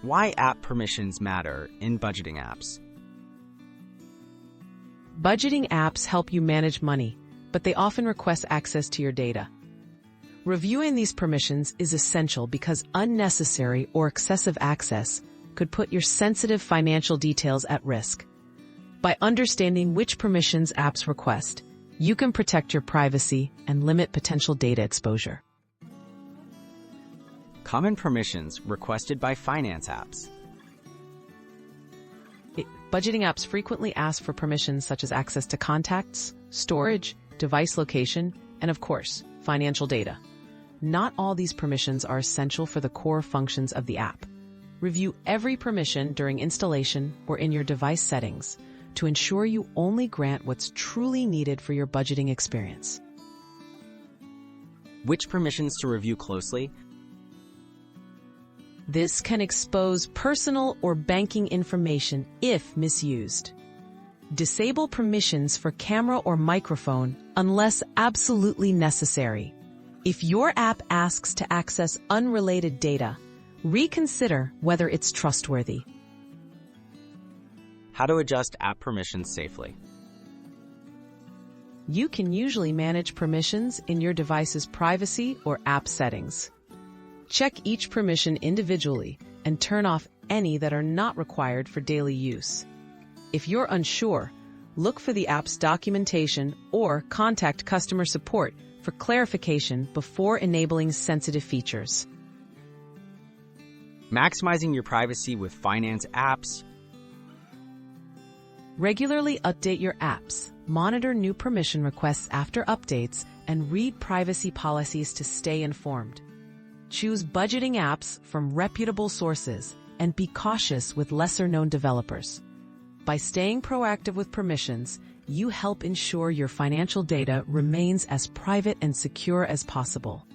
Why app permissions matter in budgeting apps. Budgeting apps help you manage money, but they often request access to your data. Reviewing these permissions is essential because unnecessary or excessive access could put your sensitive financial details at risk. By understanding which permissions apps request, you can protect your privacy and limit potential data exposure. Common permissions requested by finance apps. Budgeting apps frequently ask for permissions such as access to contacts, storage, device location, and of course, financial data. Not all these permissions are essential for the core functions of the app. Review every permission during installation or in your device settings to ensure you only grant what's truly needed for your budgeting experience. Which permissions to review closely? This can expose personal or banking information if misused. Disable permissions for camera or microphone unless absolutely necessary. If your app asks to access unrelated data, reconsider whether it's trustworthy. How to adjust app permissions safely. You can usually manage permissions in your device's privacy or app settings. Check each permission individually and turn off any that are not required for daily use. If you're unsure, look for the app's documentation or contact customer support for clarification before enabling sensitive features. Maximizing your privacy with finance apps. Regularly update your apps, monitor new permission requests after updates, and read privacy policies to stay informed. Choose budgeting apps from reputable sources and be cautious with lesser-known developers. By staying proactive with permissions, you help ensure your financial data remains as private and secure as possible.